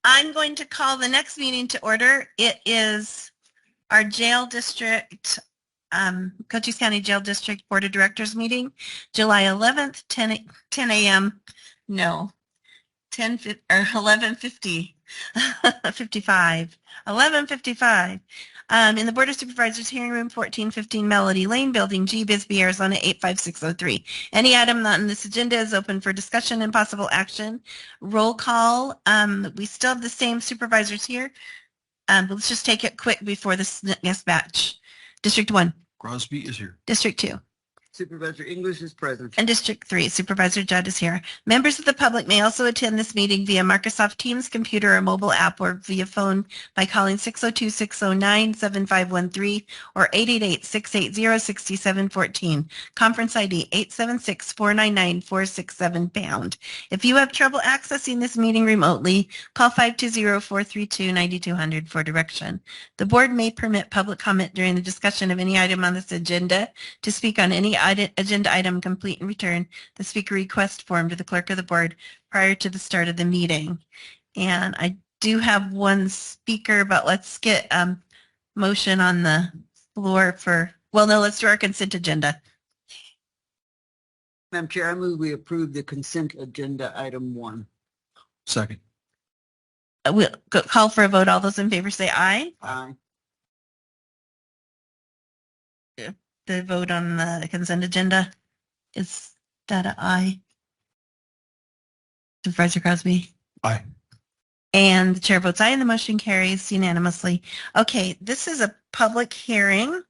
I'm going to call the next meeting to order. It is our jail district, Cochise County Jail District Board of Directors meeting, July 11th, 10 a.m. No, 10 or 11:50, 55, 11:55. In the Board of Supervisors hearing room 1415 Melody Lane Building, G, Bisbee, Arizona 85603. Any item on this agenda is open for discussion and possible action. Roll call. We still have the same supervisors here. But let's just take it quick before this next batch. District 1. Crosby is here. District 2. Supervisor English is present. And District 3, Supervisor Judd is here. Members of the public may also attend this meeting via Microsoft Teams computer or mobile app or via phone by calling 602-609-7513 or 888-680-6714. Conference ID 876-499-467 #. If you have trouble accessing this meeting remotely, call 520-432-9200 for direction. The board may permit public comment during the discussion of any item on this agenda. To speak on any agenda item, complete and return the speaker request form to the clerk of the board prior to the start of the meeting. And I do have one speaker, but let's get motion on the floor for, well, no, let's do our consent agenda. Madam Chair, I move we approve the consent agenda item 1. Second. We'll call for a vote. All those in favor say aye. Aye. The vote on the consent agenda, is that an aye? Supervisor Crosby? Aye. And the chair votes aye and the motion carries unanimously. Okay, this is a public hearing.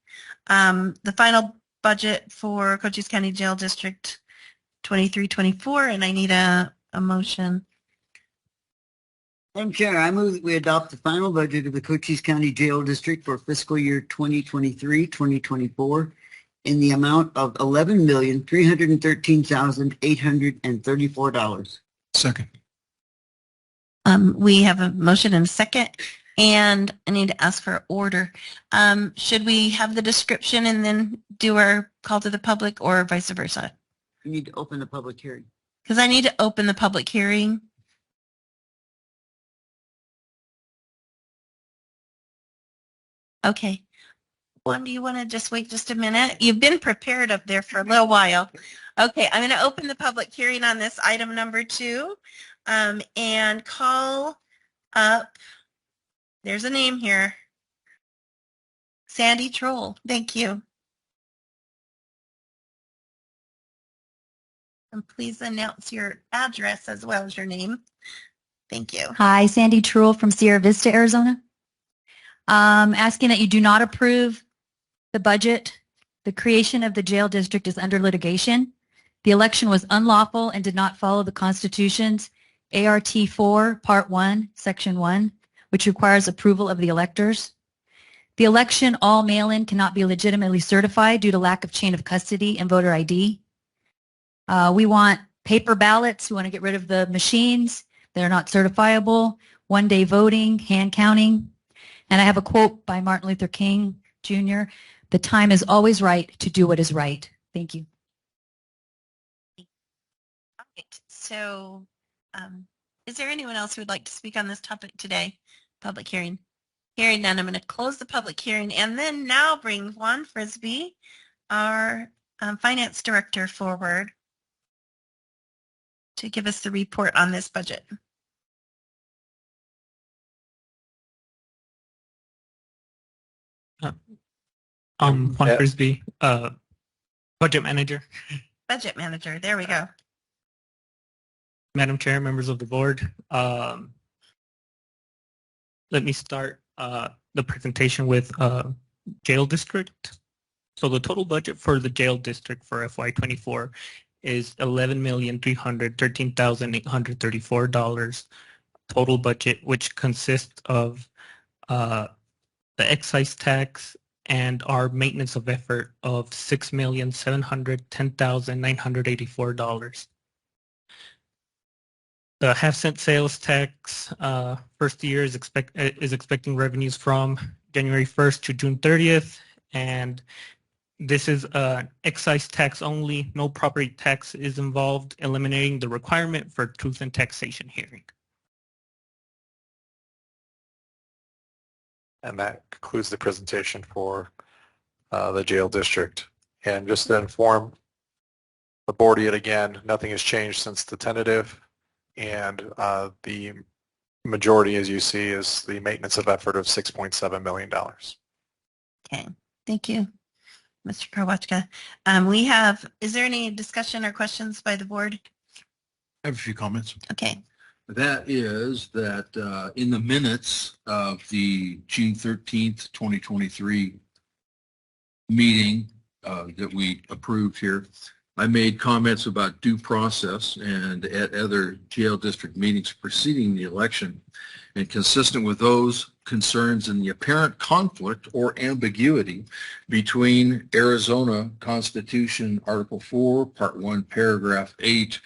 The final budget for Cochise County Jail District 23-24, and I need a motion. Madam Chair, I move that we adopt the final budget of the Cochise County Jail District for fiscal year 2023-2024 in the amount of $11,313,834. Second. We have a motion and a second, and I need to ask for order. Should we have the description and then do our call to the public, or vice versa? You need to open the public hearing. Because I need to open the public hearing. Okay. One, do you want to just wait just a minute? You've been prepared up there for a little while. Okay, I'm going to open the public hearing on this item number 2 and call up, there's a name here, Sandy Troll. Thank you. And please announce your address as well as your name. Thank you. Hi, Sandy Truel from Sierra Vista, Arizona. Asking that you do not approve the budget. The creation of the jail district is under litigation. The election was unlawful and did not follow the Constitution's ART 4, Part 1, Section 1, which requires approval of the electors. The election, all mail-in, cannot be legitimately certified due to lack of chain of custody and voter ID. We want paper ballots. We want to get rid of the machines that are not certifiable, one-day voting, hand counting. And I have a quote by Martin Luther King Jr. The time is always right to do what is right. Thank you. All right. So is there anyone else who would like to speak on this topic today? Public hearing. Hearing none, I'm going to close the public hearing and then now bring Juan Frisbee, our finance director, forward to give us the report on this budget. Juan Frisbee, budget manager. Budget manager, there we go. Madam Chair, members of the board, let me start the presentation with jail district. So the total budget for the jail district for FY24 is $11,313,834 total budget, which consists of the excise tax and our maintenance of effort of $6,710,984. The half-cent sales tax first year is expecting revenues from January 1st to June 30th, and this is excise tax only. No property tax is involved, eliminating the requirement for truth and taxation hearing. And that concludes the presentation for the jail district. And just to inform the board yet again, nothing has changed since the tentative, and the majority, as you see, is the maintenance of effort of $6.7 million. Okay, thank you, Mr. Krawachka. Is there any discussion or questions by the board? I have a few comments. Okay, That is that in the minutes of the June 13th, 2023 meeting that we approved here, I made comments about due process and at other jail district meetings preceding the election, and consistent with those concerns and the apparent conflict or ambiguity between Arizona Constitution Article 4, Part 1, Paragraph 8,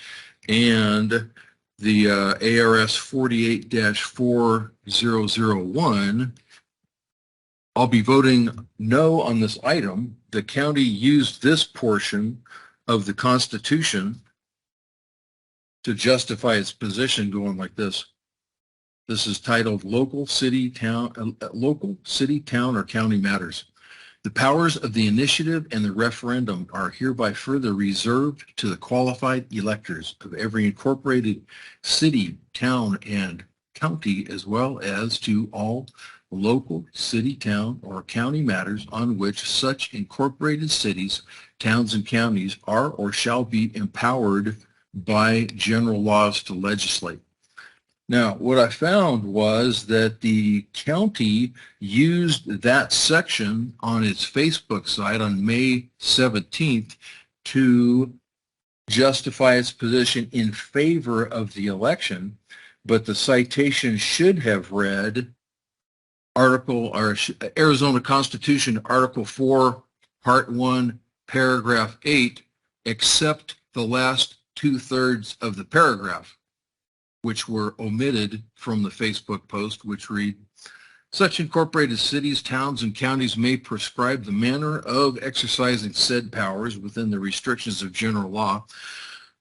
and the ARS 48-4001, I'll be voting no on this item. The county used this portion of the Constitution to justify its position, going like this. This is titled Local City, Town, or County Matters. The powers of the initiative and the referendum are hereby further reserved to the qualified electors of every incorporated city, town, and county, as well as to all local, city, town, or county matters on which such incorporated cities, towns, and counties are or shall be empowered by general laws to legislate. Now, what I found was that the county used that section on its Facebook site on May 17th to justify its position in favor of the election, but the citation should have read Arizona Constitution, Article 4, Part 1, Paragraph 8, except the last 2/3 of the paragraph, which were omitted from the Facebook post, which read, such incorporated cities, towns, and counties may prescribe the manner of exercising said powers within the restrictions of general law.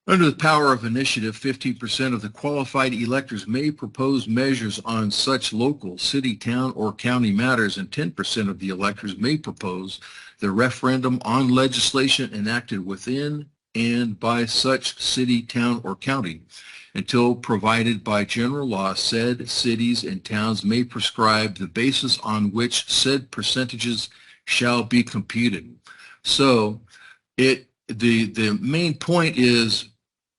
Under the power of initiative, 15% of the qualified electors may propose measures on such local, city, town, or county matters, and 10% of the electors may propose the referendum on legislation enacted within and by such city, town, or county. Until provided by general law, said cities and towns may prescribe the basis on which said percentages shall be computed. So the main point is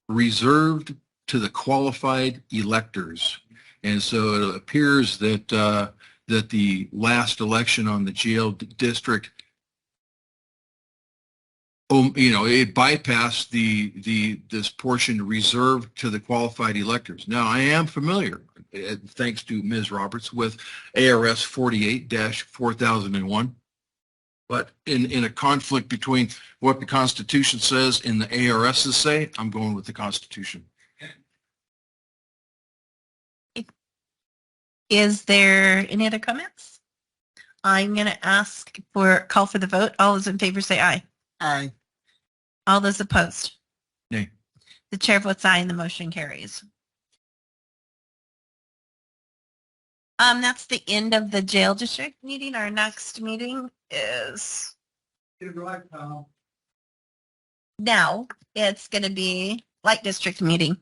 reserved to the qualified electors. And so it appears that that the last election on the jail district, it bypassed this portion reserved to the qualified electors. Now, I am familiar, thanks to Ms. Roberts, with ARS 48-4001, but in a conflict between what the Constitution says and the ARSs say, I'm going with the Constitution. is there any other comments? I'm going to call for the vote. All those in favor say aye. Aye. All those opposed? Nay. The chair votes aye and the motion carries. That's the end of the jail district meeting. Our next meeting is now it's going to be Light District meeting.